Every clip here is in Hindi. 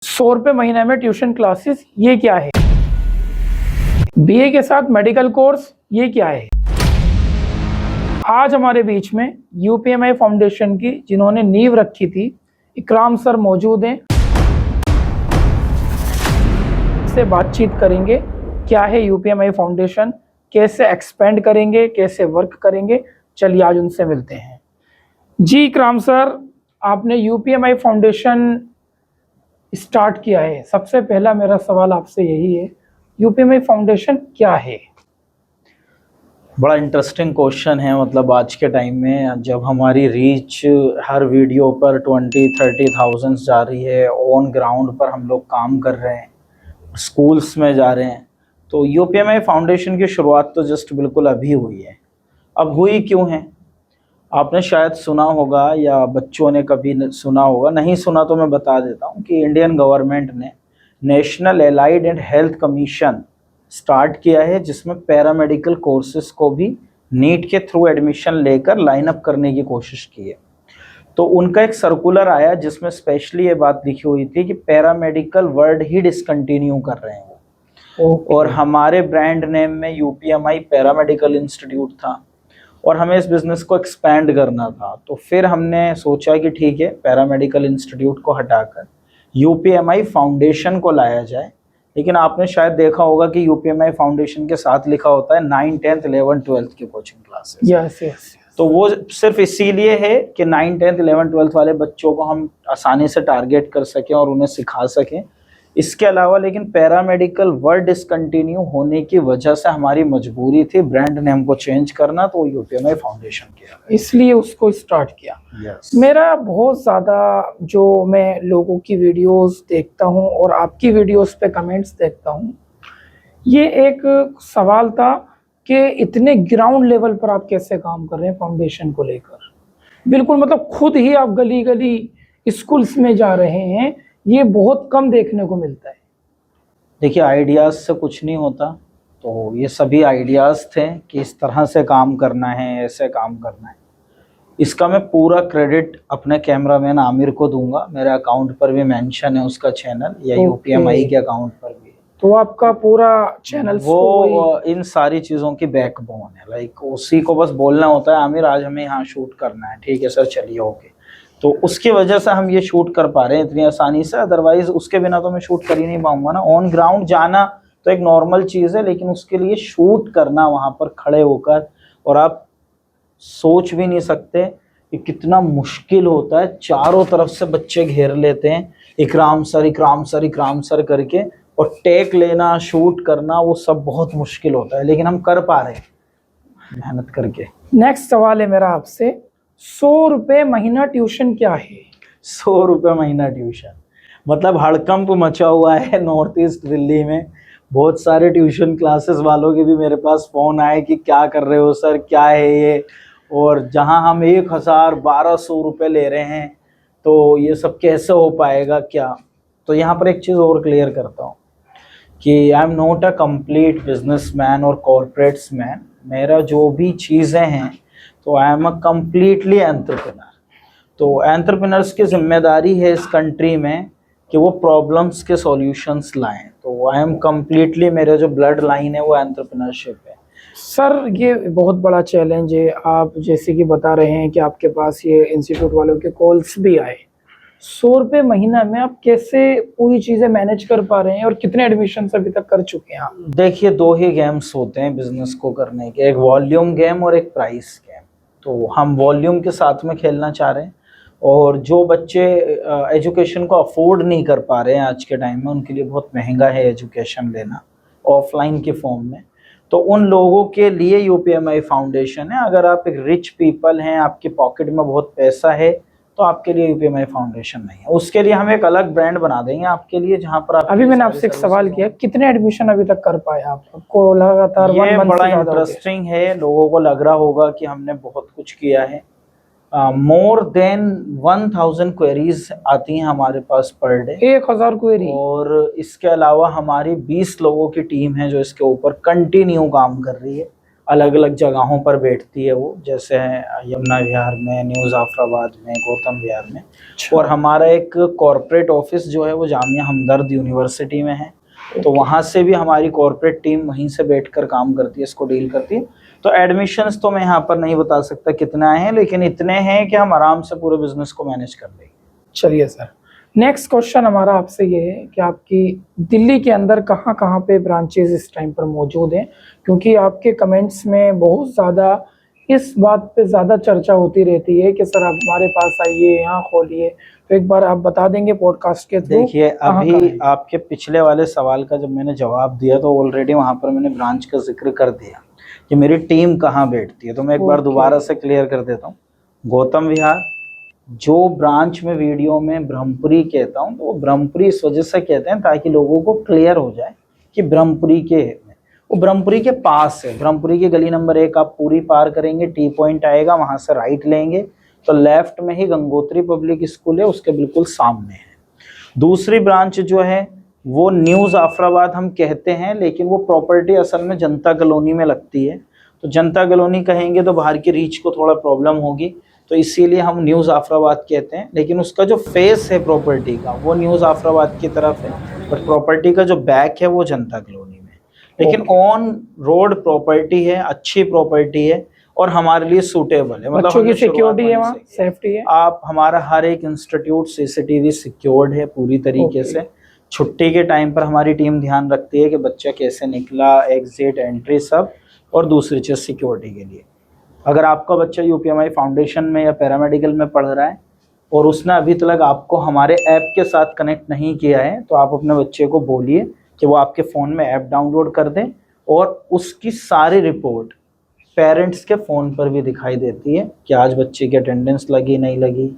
100 रुपये महीने में ट्यूशन क्लासेस, ये क्या है? बीए के साथ मेडिकल कोर्स, ये क्या है? आज हमारे बीच में यूपीएमआई फाउंडेशन की जिन्होंने नींव रखी थी, इकराम सर मौजूद हैं। से बातचीत करेंगे, क्या है यूपीएमआई फाउंडेशन, कैसे एक्सपेंड करेंगे, कैसे वर्क करेंगे। चलिए आज उनसे मिलते हैं। जी इकराम सर, आपने यूपीएमआई फाउंडेशन स्टार्ट किया है। सबसे पहला मेरा सवाल आपसे यही है, यूपीएमआई फाउंडेशन क्या है? बड़ा इंटरेस्टिंग क्वेश्चन है। मतलब आज के टाइम में जब हमारी रीच हर वीडियो पर 20-30 जा रही है, ऑन ग्राउंड पर हम लोग काम कर रहे हैं, स्कूल्स में जा रहे हैं, तो यूपीएमआई फाउंडेशन की शुरुआत तो जस्ट बिल्कुल अभी हुई है। अब हुई क्यों है? आपने शायद सुना होगा या बच्चों ने कभी सुना होगा, नहीं सुना तो मैं बता देता हूँ कि इंडियन गवर्नमेंट ने national allied and health commission start किया है, जिसमें पैरामेडिकल कोर्सेज को भी नीट के थ्रू एडमिशन लेकर लाइन अप करने की कोशिश की है। तो उनका एक सर्कुलर आया जिसमें स्पेशली ये बात लिखी हुई थी कि पैरामेडिकल वर्ड ही डिसकंटिन्यू कर रहे हैं वो। और हमारे ब्रांड नेम में यूपीएमआई पैरामेडिकल इंस्टीट्यूट था और हमें इस बिज़नेस को एक्सपैंड करना था। तो फिर हमने सोचा कि ठीक है, पैरामेडिकल इंस्टीट्यूट को हटाकर यूपीएमआई फाउंडेशन को लाया जाए। लेकिन आपने शायद देखा होगा कि यूपीएमआई फाउंडेशन के साथ लिखा होता है 9, 10, 11, 12 की कोचिंग क्लासेस। यस। तो वो सिर्फ इसीलिए है कि 9, 10, 11, 12 वाले बच्चों को हम आसानी से टारगेट कर सकें और उन्हें सिखा सकें। इसके अलावा लेकिन पैरामेडिकल वर्ड डिसकंटिन्यू होने की वजह से हमारी मजबूरी थी ब्रांड नेम को चेंज करना, तो यूपीएमआई फाउंडेशन किया, इसलिए उसको स्टार्ट किया। yes. मेरा बहुत ज़्यादा जो मैं लोगों की वीडियोस देखता हूँ और आपकी वीडियोस पे कमेंट्स देखता हूँ, ये एक सवाल था कि इतने ग्राउंड लेवल पर आप कैसे काम कर रहे हैं फाउंडेशन को लेकर। बिल्कुल, मतलब खुद ही आप गली गली स्कूल्स में जा रहे हैं, ये बहुत कम देखने को मिलता है। देखिए, आइडियाज़ से कुछ नहीं होता, तो ये सभी आइडियाज़ थे कि इस तरह से काम करना है, ऐसे काम करना है। इसका मैं पूरा क्रेडिट अपने कैमरामैन आमिर को दूंगा। मेरे अकाउंट पर भी मेंशन है उसका चैनल, या यूपीएमआई के अकाउंट पर भी है। तो आपका पूरा चैनल वो इन सारी चीज़ों की बैकबोन है। लाइक उसी को बस बोलना होता है, आमिर आज हमें यहाँ शूट करना है, ठीक है सर चलिए ओके। तो उसकी वजह से हम ये शूट कर पा रहे हैं इतनी आसानी से, अदरवाइज उसके बिना तो मैं शूट कर ही नहीं पाऊंगा ना। ऑन ग्राउंड जाना तो एक नॉर्मल चीज़ है, लेकिन उसके लिए शूट करना वहाँ पर खड़े होकर, और आप सोच भी नहीं सकते कि कितना मुश्किल होता है। चारों तरफ से बच्चे घेर लेते हैं, इकराम सर इकराम सर इकराम सर करके, और टेक लेना, शूट करना, वो सब बहुत मुश्किल होता है, लेकिन हम कर पा रहे हैं मेहनत करके। नेक्स्ट सवाल है मेरा आपसे, 100 रुपये महीना ट्यूशन क्या है? 100 रुपये महीना ट्यूशन मतलब हड़कंप मचा हुआ है नॉर्थ ईस्ट दिल्ली में। बहुत सारे ट्यूशन क्लासेस वालों के भी मेरे पास फ़ोन आए कि क्या कर रहे हो सर, क्या है ये, और जहां हम 1000-1200 रुपये ले रहे हैं, तो ये सब कैसे हो पाएगा क्या। तो यहाँ पर एक चीज़ और क्लियर करता हूँ कि I am not a complete businessman और कॉरपोरेट्स मैन। मेरा जो भी चीज़ें हैं, तो I am a completely entrepreneur. तो एंटरप्रेन्योर्स की जिम्मेदारी है इस कंट्री में कि वो प्रॉब्लम्स के सॉल्यूशंस लाएं। तो आई एम कम्प्लीटली, मेरा जो ब्लड लाइन है वो एंटरप्रेन्योरशिप है। सर ये बहुत बड़ा चैलेंज है। आप जैसे कि बता रहे हैं कि आपके पास ये इंस्टीट्यूट वालों के कॉल्स भी आए, 100 रुपये महीना में आप कैसे पूरी चीज़ें मैनेज कर पा रहे हैं और कितने एडमिशन अभी तक कर चुके हैं आप? देखिए, 2 ही गेम्स होते हैं बिजनेस को करने के, एक वॉल्यूम गेम और एक प्राइस गेम। तो हम वॉल्यूम के साथ में खेलना चाह रहे हैं, और जो बच्चे एजुकेशन को अफोर्ड नहीं कर पा रहे हैं आज के टाइम में, उनके लिए बहुत महंगा है एजुकेशन लेना ऑफलाइन के फॉर्म में, तो उन लोगों के लिए यूपीएमआई फाउंडेशन है। अगर आप एक रिच पीपल हैं, आपके पॉकेट में बहुत पैसा है, तो आपके लिए यूपीएमआई फाउंडेशन नहीं है। उसके लिए हम एक अलग ब्रांड बना देंगे आपके लिए, जहां पर आप। अभी मैंने आपसे एक सवाल किया, कितने एडमिशन अभी तक कर पाए आपको लगातार? ये बड़ा इंटरेस्टिंग है। लोगों को लग रहा होगा कि हमने बहुत कुछ किया है। मोर देन 1000 क्वेरीज आती हैं हमारे पास पर डे, 1000 क्वेरी। और इसके अलावा हमारी 20 लोगों की टीम है जो इसके ऊपर कंटिन्यू काम कर रही है। अलग अलग जगहों पर बैठती है वो, जैसे यमुना विहार में, न्यू जाफराबाद में, गौतम विहार में। और हमारा एक कॉरपोरेट ऑफिस जो है वो जामिया हमदर्द यूनिवर्सिटी में है, तो वहाँ से भी हमारी कॉरपोरेट टीम वहीं से बैठकर काम करती है, इसको डील करती है। तो एडमिशन्स तो मैं यहाँ पर नहीं बता सकता कितने आए हैं, लेकिन इतने हैं कि हम आराम से पूरे बिजनेस को मैनेज कर लेंगे। चलिए सर, नेक्स्ट क्वेश्चन हमारा आपसे ये है कि आपकी दिल्ली के अंदर कहाँ कहाँ पे ब्रांचेज इस टाइम पर मौजूद हैं, क्योंकि आपके कमेंट्स में बहुत ज़्यादा इस बात पे ज़्यादा चर्चा होती रहती है कि सर आप हमारे पास आइए, यहाँ खोलिए। तो एक बार आप बता देंगे पॉडकास्ट के थ्रू? देखिए, अभी आपके पिछले वाले सवाल का जब मैंने जवाब दिया तो ऑलरेडी वहाँ पर मैंने ब्रांच का जिक्र कर दिया कि मेरी टीम कहाँ बैठती है। तो मैं एक बार दोबारा से क्लियर कर देता हूँ। गौतम विहार, जो ब्रांच में वीडियो में ब्रह्मपुरी कहता हूँ, तो वो ब्रह्मपुरी इस वजह से कहते हैं ताकि लोगों को क्लियर हो जाए कि ब्रह्मपुरी के, वो ब्रह्मपुरी के पास है। ब्रह्मपुरी की गली नंबर 1 आप पूरी पार करेंगे, टी पॉइंट आएगा, वहाँ से राइट लेंगे तो लेफ्ट में ही गंगोत्री पब्लिक स्कूल है, उसके बिल्कुल सामने है। दूसरी ब्रांच जो है वो न्यू जाफराबाद हम कहते हैं, लेकिन वो प्रॉपर्टी असल में जनता कॉलोनी में लगती है। तो जनता कॉलोनी कहेंगे तो बाहर की रीच को थोड़ा प्रॉब्लम होगी, तो इसीलिए हम न्यू जाफराबाद कहते हैं। लेकिन उसका जो फेस है प्रॉपर्टी का वो न्यू जाफराबाद की तरफ है, बट प्रॉपर्टी का जो बैक है वो जनता कॉलोनी में। लेकिन ऑन रोड प्रॉपर्टी है, अच्छी प्रॉपर्टी है और हमारे लिए सूटेबल है। बच्चों की सिक्योरिटी है, वहाँ सेफ्टी है। आप, हमारा हर एक इंस्टीट्यूट सीसीटीवी सिक्योर्ड है पूरी तरीके से। छुट्टी के टाइम पर हमारी टीम ध्यान रखती है कि बच्चा कैसे निकला, एग्जिट, एंट्री सब। और दूसरी चीज़ सिक्योरिटी के लिए, अगर आपका बच्चा यूपीएमआई फाउंडेशन में या पैरामेडिकल में पढ़ रहा है और उसने अभी तक आपको हमारे ऐप के साथ कनेक्ट नहीं किया है, तो आप अपने बच्चे को बोलिए कि वो आपके फ़ोन में ऐप डाउनलोड कर दें और उसकी सारी रिपोर्ट पेरेंट्स के फ़ोन पर भी दिखाई देती है कि आज बच्चे की अटेंडेंस लगी नहीं लगी,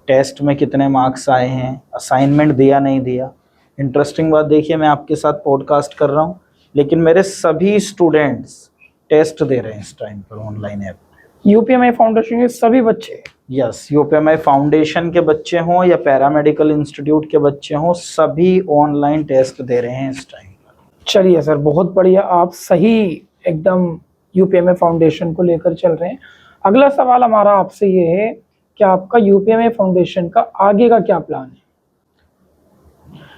टेस्ट में कितने मार्क्स आए हैं, असाइनमेंट दिया नहीं दिया। इंटरेस्टिंग बात देखिए, मैं आपके साथ पॉडकास्ट कर रहा हूँ लेकिन मेरे सभी स्टूडेंट्स टेस्ट दे रहे हैं इस टाइम पर ऑनलाइन ऐप। यूपीएमआई फाउंडेशन के सभी बच्चे? यस, यूपीएमआई फाउंडेशन के बच्चे हों या पैरामेडिकल इंस्टीट्यूट के बच्चे हों, सभी ऑनलाइन टेस्ट दे रहे हैं इस टाइम पर। चलिए सर, बहुत बढ़िया, आप सही एकदम यूपीएमआई फाउंडेशन को लेकर चल रहे हैं। अगला सवाल हमारा आपसे ये है कि आपका यूपीएमआई फाउंडेशन का आगे का क्या प्लान है?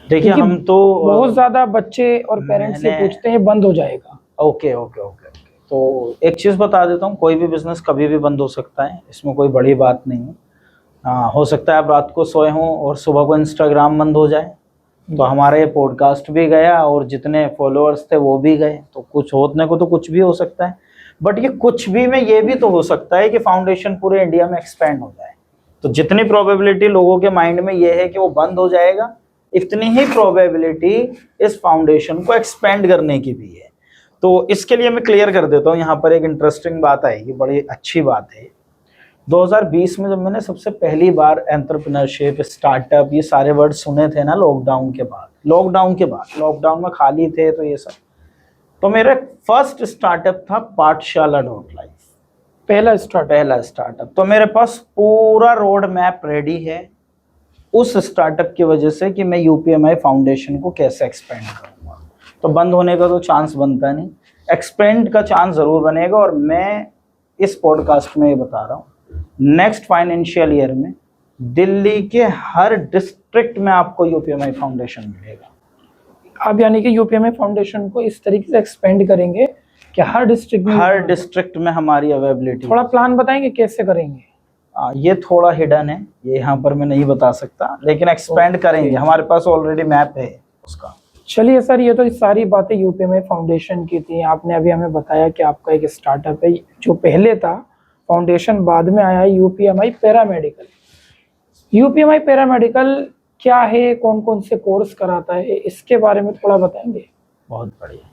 देखिए, हम तो बहुत ज्यादा बच्चे और पेरेंट्स से पूछते हैं बंद हो जाएगा। ओके, तो एक चीज़ बता देता हूँ, कोई भी बिजनेस कभी भी बंद हो सकता है, इसमें कोई बड़ी बात नहीं है। हो सकता है आप रात को सोए हों और सुबह को इंस्टाग्राम बंद हो जाए, तो हमारा ये पॉडकास्ट भी गया और जितने फॉलोअर्स थे वो भी गए, तो कुछ होने को तो कुछ भी हो सकता है। बट ये कुछ भी में ये भी तो हो सकता है कि फाउंडेशन पूरे इंडिया में एक्सपेंड हो जाए। तो जितनी प्रोबेबिलिटी लोगों के माइंड में ये है कि वो बंद हो जाएगा, इतनी ही प्रोबेबिलिटी इस फाउंडेशन को एक्सपेंड करने की भी है। तो इसके लिए मैं क्लियर कर देता हूँ, यहाँ पर एक इंटरेस्टिंग बात आएगी, बड़ी अच्छी बात है। 2020 में जब मैंने सबसे पहली बार एंटरप्रेन्योरशिप, स्टार्टअप, ये सारे वर्ड सुने थे ना, लॉकडाउन के बाद, लॉकडाउन में खाली थे तो ये सब, तो मेरा फर्स्ट स्टार्टअप था पाठशाला.लाइफ, पहला स्टार्टअप। तो मेरे पास पूरा रोड मैप रेडी है उस स्टार्टअप की वजह से कि मैं यूपीएमआई फाउंडेशन को कैसे एक्सपेंड करूँगा। तो बंद होने का तो चांस बनता नहीं, एक्सपेंड का चांस ज़रूर बनेगा। और मैं इस पॉडकास्ट में ये बता रहा हूँ, नेक्स्ट फाइनेंशियल ईयर में दिल्ली के हर डिस्ट्रिक्ट में आपको यूपीएमआई फाउंडेशन मिलेगा। आप यानी कि यूपीएमआई फाउंडेशन को इस तरीके से एक्सपेंड करेंगे कि हर डिस्ट्रिक्ट में हमारी अवेलेबिलिटी। थोड़ा प्लान बताएंगे कैसे करेंगे? ये थोड़ा हिडन है, ये यहाँ पर मैं नहीं बता सकता, लेकिन एक्सपेंड करेंगे, हमारे पास ऑलरेडी मैप है उसका। चलिए सर, ये तो सारी बातें यूपीएमआई फाउंडेशन की थी। आपने अभी हमें बताया कि आपका एक स्टार्टअप है जो पहले था, फाउंडेशन बाद में आया है, यूपीएमआई पैरामेडिकल। यूपीएमआई पैरामेडिकल क्या है, कौन कौन से कोर्स कराता है, इसके बारे में थोड़ा बताएंगे? बहुत बढ़िया।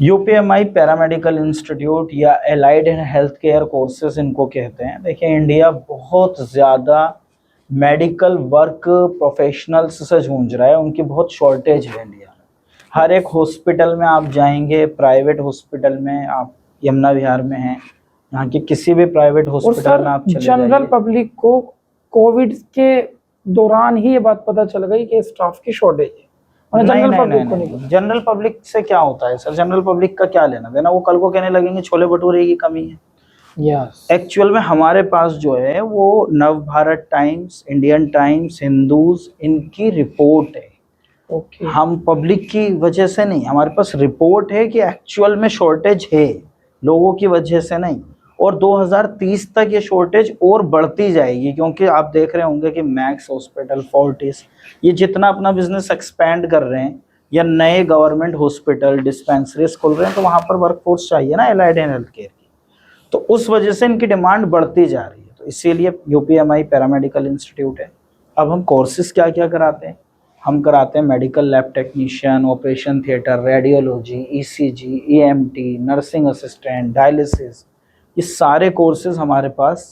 यूपीएमआई पैरामेडिकल इंस्टीट्यूट या allied and health care courses इनको कहते हैं। देखिए, इंडिया बहुत ज़्यादा मेडिकल वर्क प्रोफेशनल्स से जूझ रहा है, उनकी बहुत शॉर्टेज है इंडिया में। हर एक हॉस्पिटल में आप जाएंगे, प्राइवेट हॉस्पिटल में, आप यमुना विहार में हैं, यहाँ के किसी भी प्राइवेट हॉस्पिटल में आप चले जाइए। जनरल पब्लिक को कोविड के दौरान ही ये बात पता चल गई कि स्टाफ की शॉर्टेज है, जनरल पब्लिक को नहीं? जनरल पब्लिक से क्या होता है सर, जनरल पब्लिक का क्या लेना देना, वो कल को कहने लगेंगे छोले भटूरे की कमी है। यस, एक्चुअल में हमारे पास जो है वो नव Bharat times, Indian times, Hindus, इनकी रिपोर्ट है। ओके, हम पब्लिक की वजह से नहीं, हमारे पास रिपोर्ट है कि एक्चुअल में शॉर्टेज है, लोगों की वजह से नहीं। और 2030 तक ये शॉर्टेज और बढ़ती जाएगी, क्योंकि आप देख रहे होंगे कि मैक्स हॉस्पिटल, फोर्टिस, ये जितना अपना बिजनेस एक्सपेंड कर रहे हैं या नए गवर्नमेंट हॉस्पिटल, डिस्पेंसरीज खोल रहे हैं, तो वहाँ पर वर्कफोर्स चाहिए ना एलाइड एंड हेल्थ केयर की, तो उस वजह से इनकी डिमांड बढ़ती जा रही है। तो इसीलिए यूपीएमआई पैरामेडिकल इंस्टीट्यूट है। अब हम कोर्सेज क्या क्या कराते हैं, हम कराते हैं medical lab technician, operation theatre, radiology, ECG, EMT, nursing assistant, dialysis, ये सारे कोर्सेज हमारे पास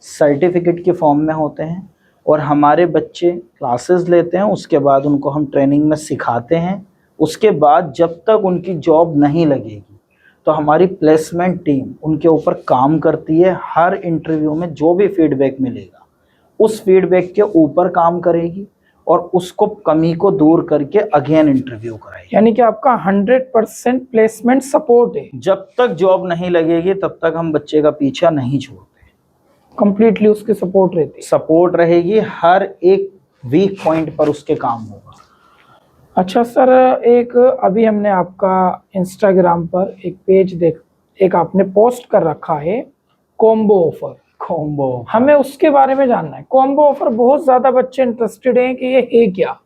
सर्टिफिकेट के फॉर्म में होते हैं। और हमारे बच्चे क्लासेस लेते हैं, उसके बाद उनको हम ट्रेनिंग में सिखाते हैं। उसके बाद जब तक उनकी जॉब नहीं लगेगी तो हमारी प्लेसमेंट टीम उनके ऊपर काम करती है। हर इंटरव्यू में जो भी फीडबैक मिलेगा उस फीडबैक के ऊपर काम करेगी और उसको कमी को दूर करके अगेन इंटरव्यू कराएगी। यानी कि आपका 100% प्लेसमेंट सपोर्ट है, जब तक जॉब नहीं लगेगी तब तक हम बच्चे का पीछा नहीं छोड़ते, कंप्लीटली उसकी सपोर्ट रहती है। सपोर्ट रहेगी, हर एक वीक पॉइंट पर उसके काम होगा। अच्छा सर, एक अभी हमने आपका इंस्टाग्राम पर एक पेज एक आपने पोस्ट कर रखा है, कॉम्बो ऑफर। कॉम्बो, हमें उसके बारे में जानना है। कॉम्बो ऑफर बहुत ज्यादा बच्चे इंटरेस्टेड हैं कि ये है क्या,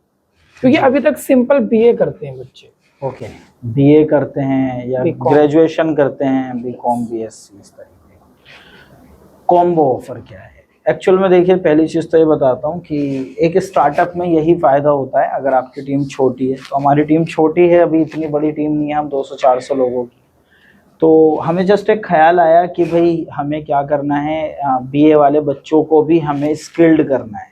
क्योंकि अभी तक सिंपल बीए करते हैं बच्चे। ओके, बीए करते हैं या B.Com ग्रेजुएशन करते हैं, बीकॉम, बीएससी, इस तरीके का। कॉम्बो ऑफर क्या है एक्चुअल में? देखिए, पहली चीज़ तो ये बताता हूँ कि एक स्टार्टअप में यही फ़ायदा होता है। अगर आपकी टीम छोटी है, तो हमारी टीम छोटी है, अभी इतनी बड़ी टीम नहीं है, हम 200-400 लोगों की। तो हमें जस्ट एक ख्याल आया कि भाई हमें क्या करना है, बीए वाले बच्चों को भी हमें स्किल्ड करना है।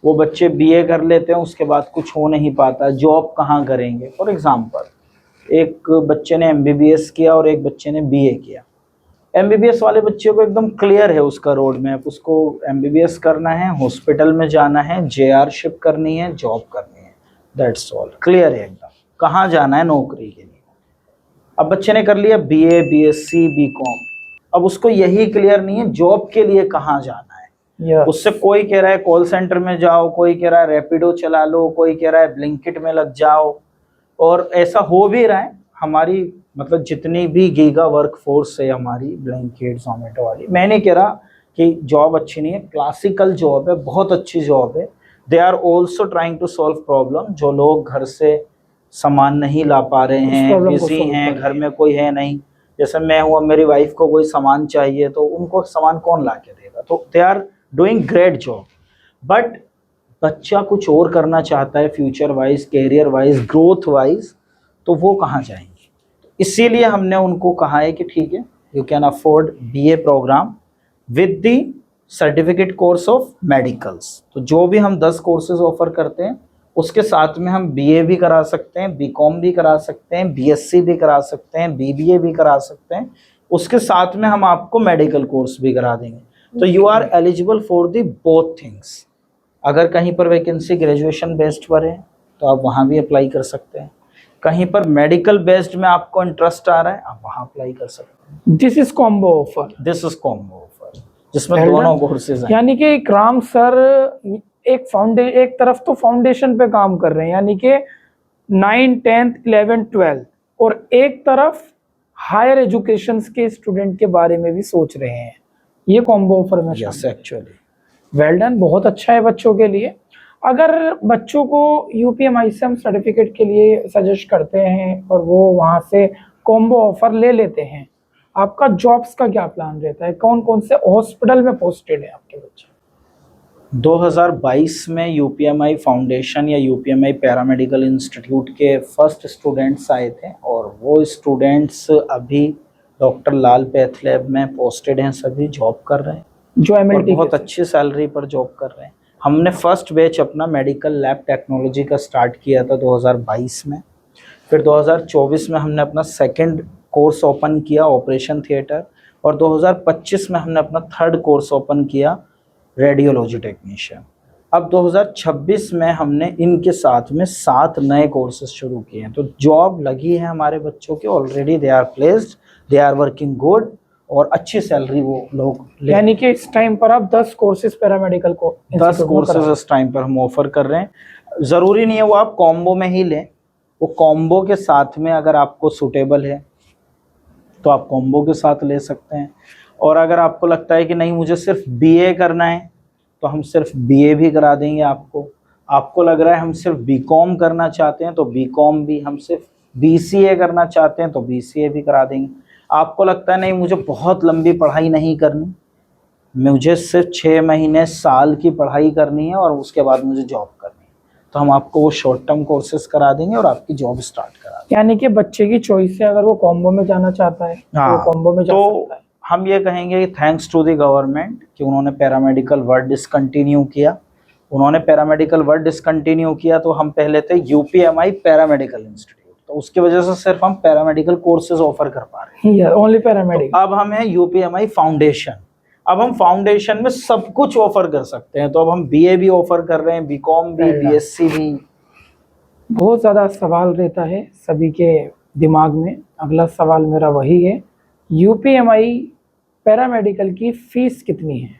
वो बच्चे बीए कर लेते हैं, उसके बाद कुछ हो नहीं पाता, जॉब कहाँ करेंगे। फॉर एग्जांपल, एक बच्चे ने एमबीबीएस किया और एक बच्चे ने बीए किया। एमबीबीएस वाले बच्चे को एकदम क्लियर है उसका रोड मैप, उसको एमबीबीएस करना है, हॉस्पिटल में जाना है, जेआर शिप करनी है, जॉब करनी है, दैट्स ऑल, क्लियर है एकदम कहाँ जाना है नौकरी के लिए। अब बच्चे ने कर लिया बीए, बीएससी, बीकॉम, अब उसको यही क्लियर नहीं है जॉब के लिए कहाँ जाना है। उससे कोई कह रहा है कॉल सेंटर में जाओ, कोई कह रहा है रैपिडो चला लो, कोई कह रहा है ब्लिंकिट में लग जाओ, और ऐसा हो भी रहा है। हमारी मतलब जितनी भी गीगा वर्क फोर्स है हमारी, ब्लिंकिट, जोमेटो वाली, मैं नहीं कह रहा कि जॉब अच्छी नहीं है, क्लासिकल जॉब है, बहुत अच्छी जॉब है। They are also trying to solve problem. जो लोग घर से सामान नहीं ला पा रहे हैं, बिजी हैं, घर में कोई है नहीं, जैसे मैं हूँ, मेरी वाइफ को कोई सामान चाहिए तो उनको सामान कौन ला के देगा? तो they are doing great job. But बच्चा कुछ और करना चाहता है future wise, career wise, growth wise, तो वो कहाँ जाएंगे? इसीलिए हमने उनको कहा है कि ठीक है, you can afford BA program with the certificate course of medicals. तो जो भी हम 10 कोर्सेज ऑफर करते हैं उसके साथ में हम बीए भी करा सकते हैं, बीकॉम भी करा सकते हैं, बीएससी भी करा सकते हैं, बीबीए भी करा सकते हैं, उसके साथ में हम आपको मेडिकल कोर्स भी करा देंगे। तो you are eligible for the both things. अगर कहीं पर वैकेंसी ग्रेजुएशन बेस्ड पर है तो आप वहाँ भी अप्लाई कर सकते हैं, कहीं पर मेडिकल बेस्ड में आपको इंटरेस्ट आ रहा है आप वहाँ अप्लाई कर सकते हैं। This is combo offer, this is combo offer, जिसमें दोनों कोर्सेज हैं। यानी कि इकराम सर एक तरफ तो फाउंडेशन पे काम कर रहे हैं, यानी कि 9, 10, 11, 12, और एक तरफ हायर एजुकेशन के स्टूडेंट के बारे में भी सोच रहे हैं। ये कॉम्बो ऑफर में यस, एक्चुअली वेल डन, बहुत अच्छा है बच्चों के लिए। अगर बच्चों को यूपीएमआई से हम सर्टिफिकेट के लिए सजेस्ट करते हैं और वो वहाँ से कॉम्बो ऑफर ले लेते हैं, आपका जॉब्स का क्या प्लान रहता है? कौन कौन से हॉस्पिटल में पोस्टेड है आपके बच्चे? 2022 में यूपीएमआई फाउंडेशन या यूपीएमआई पैरामेडिकल इंस्टीट्यूट के फर्स्ट स्टूडेंट्स आए थे, और वो स्टूडेंट्स अभी डॉक्टर लाल पैथ लैब में पोस्टेड हैं, सभी जॉब कर रहे हैं, जो एमएलटी बहुत अच्छी सैलरी पर जॉब कर रहे हैं। हमने फर्स्ट बैच अपना मेडिकल लैब टेक्नोलॉजी का स्टार्ट किया था 2022 में, फिर 2024 में हमने अपना सेकंड कोर्स ओपन किया ऑपरेशन थिएटर, और 2025 में हमने अपना थर्ड कोर्स ओपन किया रेडियोलॉजी टेक्नीशियन। अब 2026 में हमने इनके साथ में 7 नए कोर्सेज शुरू किए हैं। तो जॉब लगी है हमारे बच्चों की already, they are placed, they are working good और अच्छी सैलरी वो लोग यानी कि इस टाइम पर आप 10 कोर्सेज पैरामेडिकल को 10 कोर्सेज इस टाइम पर हम ऑफर कर रहे हैं। ज़रूरी नहीं है वो आप कॉम्बो में ही लें, वो कॉम्बो के साथ में अगर आपको सूटेबल है तो आप कॉम्बो के साथ ले सकते हैं। और अगर आपको लगता है कि नहीं मुझे सिर्फ बीए करना है तो हम सिर्फ बीए भी करा देंगे आपको। आपको लग रहा है हम सिर्फ बीकॉम करना चाहते हैं तो बीकॉम भी, हम सिर्फ बीसीए करना चाहते हैं तो बीसीए भी करा देंगे। आपको लगता है नहीं मुझे बहुत लंबी पढ़ाई नहीं करनी, मुझे सिर्फ 6 महीने साल की पढ़ाई करनी है और उसके बाद मुझे जॉब करनी है, तो हम आपको वो शॉर्ट टर्म कोर्सेज करा देंगे और आपकी जॉब स्टार्ट करा देंगे। यानी कि बच्चे की चॉइस है, अगर वो कॉम्बो में जाना चाहता है हाँ, तो कॉम्बो में जा सकता है। हम ये कहेंगे थैंक्स टू द गवर्नमेंट कि उन्होंने पैरामेडिकल वर्ड डिसकंटिन्यू किया। उन्होंने पैरामेडिकल वर्ड डिसकंटिन्यू किया तो हम पहले थे यूपीएमआई पैरामेडिकल इंस्टीट्यूट, तो उसकी वजह से सिर्फ हम पैरामेडिकल कोर्सेज ऑफर कर पा रहे हैं, ओनली पैरामेडिकल। अब हम है यूपीएमआई फाउंडेशन। अब हम फाउंडेशन में सब कुछ ऑफर कर सकते हैं, तो अब हम बीए भी ऑफर कर रहे हैं, बीकॉम भी, बीएससी भी। बहुत ज़्यादा सवाल रहता है सभी के दिमाग में, अगला सवाल मेरा वही है, यूपीएमआई पैरामेडिकल की फीस कितनी है?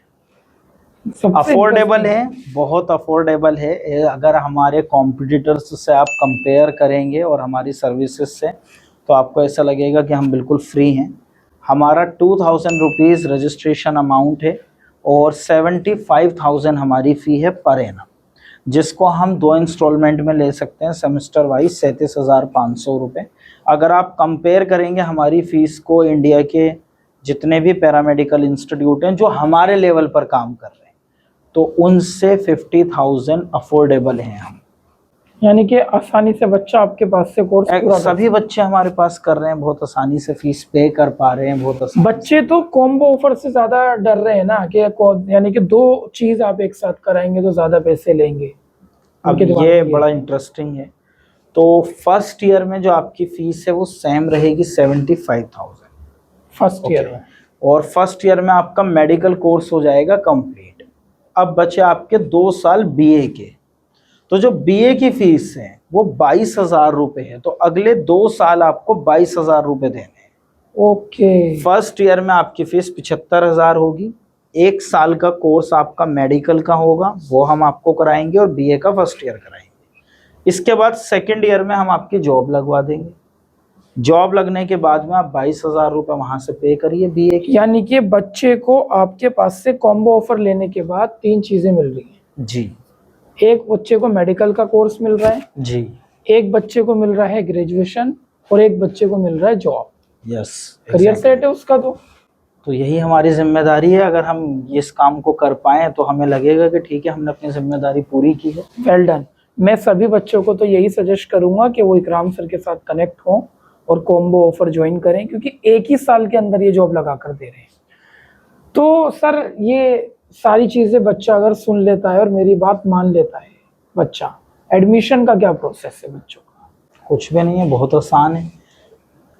अफोर्डेबल है, बहुत अफोर्डेबल है। अगर हमारे कॉम्पिटिटर्स से आप कंपेयर करेंगे और हमारी सर्विसेज से, तो आपको ऐसा लगेगा कि हम बिल्कुल फ्री हैं। हमारा 2000 रुपीज़ रजिस्ट्रेशन अमाउंट है और 75,000 हमारी फ़ी है पर एनम, जिसको हम 2 इंस्टॉलमेंट में ले सकते हैं सेमेस्टर वाइज 37,500 रुपये। अगर आप कंपेयर करेंगे हमारी फ़ीस को इंडिया के जितने भी पैरामेडिकल इंस्टीट्यूट हैं जो हमारे लेवल पर काम कर रहे हैं, तो उनसे 50,000 अफोर्डेबल हैं हम। यानी कि आसानी से बच्चा आपके पास से कोर्स पूरा सभी बच्चे हमारे पास कर रहे हैं, बहुत आसानी से फीस पे कर पा रहे हैं, बहुत आसानी। बच्चे तो कॉम्बो ऑफर से ज्यादा डर रहे हैं ना कि यानी कि 2 चीज आप एक साथ कराएंगे तो ज्यादा पैसे लेंगे। अब ये बड़ा इंटरेस्टिंग है। तो फर्स्ट ईयर में जो आपकी फीस है वो सेम रहेगी 75,000 फर्स्ट ईयर में, और फर्स्ट ईयर में आपका मेडिकल कोर्स हो जाएगा कंप्लीट। अब बचे आपके 2 साल बीए के, तो जो बीए की फीस है वो 22,000 रुपये है, तो अगले 2 साल आपको 22,000 रुपये देने हैं। ओके। फर्स्ट ईयर में आपकी फीस 75,000 होगी, 1 साल का कोर्स आपका मेडिकल का होगा, वो हम आपको कराएंगे और बीए का फर्स्ट ईयर कराएंगे। इसके बाद सेकेंड ईयर में हम आपकी जॉब लगवा देंगे। जॉब लगने के बाद में आप 22,000 रुपये वहाँ से पे करिए बीए की। यानी कि बच्चे को आपके पास से कॉम्बो ऑफर लेने के बाद 3 चीजें मिल रही हैं जी। एक बच्चे को मेडिकल का कोर्स मिल रहा है जी, एक बच्चे को मिल रहा है ग्रेजुएशन और एक बच्चे को मिल रहा है जॉब। यस, करियर सेट है उसका। तो यही हमारी जिम्मेदारी है। अगर हम इस काम को कर पाएँ तो हमें लगेगा कि ठीक है हमने अपनी जिम्मेदारी पूरी की है। Well done. मैं सभी बच्चों को तो यही सजेस्ट करूंगा कि वो इकराम सर के साथ कनेक्ट हों और कॉम्बो ऑफर ज्वाइन करें, क्योंकि एक ही साल के अंदर ये जॉब लगा कर दे रहे हैं। तो सर ये सारी चीज़ें बच्चा अगर सुन लेता है और मेरी बात मान लेता है बच्चा, एडमिशन का क्या प्रोसेस है बच्चों का? कुछ भी नहीं है, बहुत आसान है।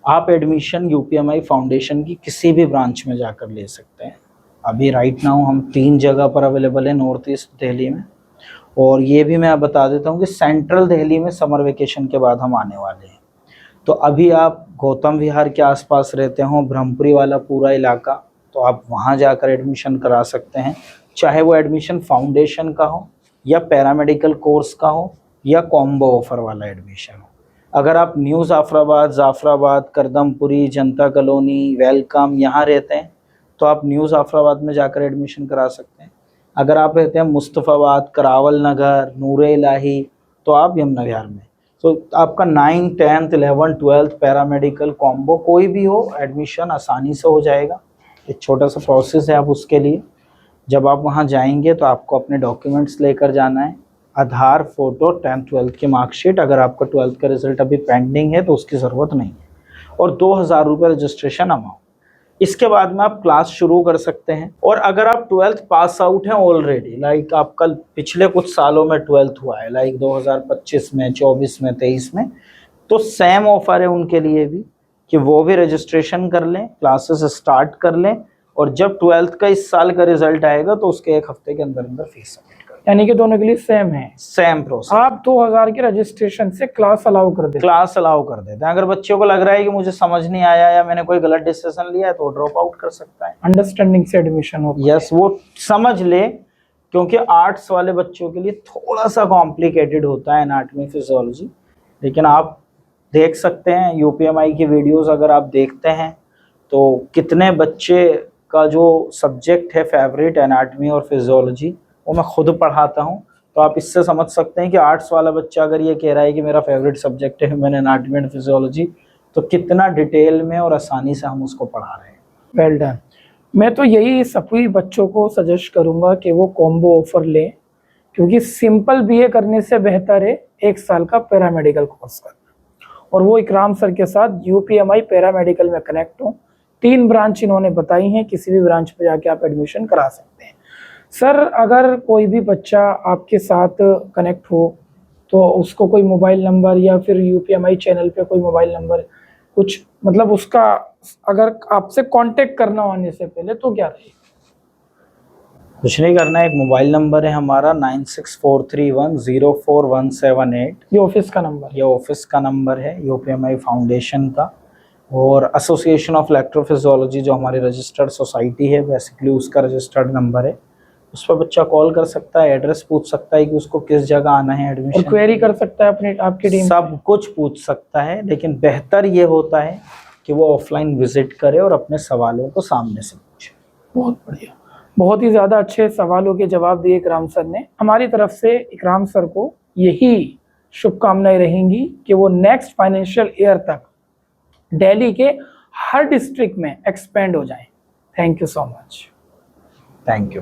आप एडमिशन यूपीएमआई फाउंडेशन की किसी भी ब्रांच में जाकर ले सकते हैं। अभी राइट नाउ हम 3 जगह पर अवेलेबल है नॉर्थ ईस्ट दिल्ली में, और ये भी मैं बता देता हूँ कि सेंट्रल दिल्ली में समर वेकेशन के बाद हम आने वाले हैं। तो अभी आप गौतम विहार के आसपास रहते हो, ब्रह्मपुरी वाला पूरा इलाका, तो आप वहाँ जाकर एडमिशन करा सकते हैं, चाहे वो एडमिशन फाउंडेशन का हो या पैरामेडिकल कोर्स का हो या कॉम्बो ऑफर वाला एडमिशन हो। अगर आप न्यू जाफराबाद, करदमपुरी, जनता कॉलोनी, वेलकम यहाँ रहते हैं तो आप न्यू जाफराबाद में जाकर एडमिशन करा सकते हैं। अगर आप रहते हैं मुस्तफ़ाबाद, करावल नगर, नूरे इलाही, तो आप यमुना विहार में। तो आपका 9th, 10th, 11th, 12th paramedical combo कोई भी हो, एडमिशन आसानी से हो जाएगा। एक छोटा सा प्रोसेस है आप उसके लिए। जब आप वहाँ जाएंगे तो आपको अपने डॉक्यूमेंट्स लेकर जाना है, आधार, फ़ोटो, 10th, 12th की मार्कशीट। अगर आपका 12th का रिज़ल्ट अभी पेंडिंग है तो उसकी ज़रूरत नहीं है, और 2,000 रुपये रजिस्ट्रेशन अमाउंट। इसके बाद में आप क्लास शुरू कर सकते हैं। और अगर आप 12th पास आउट हैं ऑलरेडी, लाइक आपका पिछले कुछ सालों में 12th हुआ है, लाइक 2025 में, 24 में, 23 में, तो सेम ऑफर है उनके लिए भी कि वो भी रजिस्ट्रेशन कर लें, क्लासेस स्टार्ट कर लें, और जब 12th का इस साल का रिजल्ट आएगा तो उसके 1 हफ्ते के अंदर अंदर फीस सबमिट कर दें। यानी कि दोनों के लिए सेम है। Same process. आप 2000 के रजिस्ट्रेशन से क्लास अलाउ कर देते, क्लास अलाउ कर देते हैं। अगर बच्चों को लग रहा है कि मुझे समझ नहीं आया या मैंने कोई गलत डिसीजन लिया है तो ड्रॉप आउट कर सकता है। अंडरस्टैंडिंग से एडमिशन हो। यस, वो समझ ले, क्योंकि आर्ट्स वाले बच्चों के लिए थोड़ा सा कॉम्प्लिकेटेड होता है एनाटॉमी फिजियोलॉजी। लेकिन आप देख सकते हैं यूपीएमआई की वीडियोस अगर आप देखते हैं तो कितने बच्चे का जो सब्जेक्ट है फेवरेट एनाटॉमी और फिजियोलॉजी वो मैं खुद पढ़ाता हूं। तो आप इससे समझ सकते हैं कि आर्ट्स वाला बच्चा अगर ये कह रहा है कि मेरा फेवरेट सब्जेक्ट है ह्यूमन एनाटॉमी एंड फिजियोलॉजी, तो कितना डिटेल में और आसानी से हम उसको पढ़ा रहे हैं। Well done. मैं तो यही सभी बच्चों को सजेस्ट करूंगा कि वो कॉम्बो ऑफर लें, क्योंकि सिंपल बीए करने से बेहतर है 1 साल का पैरामेडिकल कोर्स करना, और वो इकराम सर के साथ यूपीएमआई पैरामेडिकल में कनेक्ट हो। 3 ब्रांच इन्होंने बताई हैं, किसी भी ब्रांच पे जाके आप एडमिशन करा सकते हैं। सर, अगर कोई भी बच्चा आपके साथ कनेक्ट हो तो उसको कोई मोबाइल नंबर या फिर यूपीएमआई चैनल पे कोई मोबाइल नंबर, कुछ मतलब उसका अगर आपसे कांटेक्ट करना हो आने से पहले तो क्या रहेगा? कुछ नहीं करना है, एक मोबाइल नंबर है हमारा 9643104178। ये ऑफिस का नंबर है। ये ऑफिस का नंबर है यूपीएमआई फाउंडेशन का, और एसोसिएशन ऑफ इलेक्ट्रोफिजियोलॉजी जो हमारी रजिस्टर्ड सोसाइटी है बेसिकली उसका रजिस्टर्ड नंबर है। उस पर बच्चा कॉल कर सकता है, एड्रेस पूछ सकता है कि उसको किस जगह आना है और एडमिशन, क्वेरी कर सकता है अपनी आपकी टीम, सब कुछ पूछ सकता है। लेकिन बेहतर ये होता है कि वो ऑफलाइन विजिट करे और अपने सवालों को सामने से पूछे। बहुत बढ़िया, बहुत ही ज़्यादा अच्छे सवालों के जवाब दिए इकराम सर ने। हमारी तरफ से इकराम सर को यही शुभकामनाएं रहेंगी कि वो नेक्स्ट फाइनेंशियल ईयर तक दिल्ली के हर डिस्ट्रिक्ट में एक्सपेंड हो जाएं। Thank you so much. Thank you.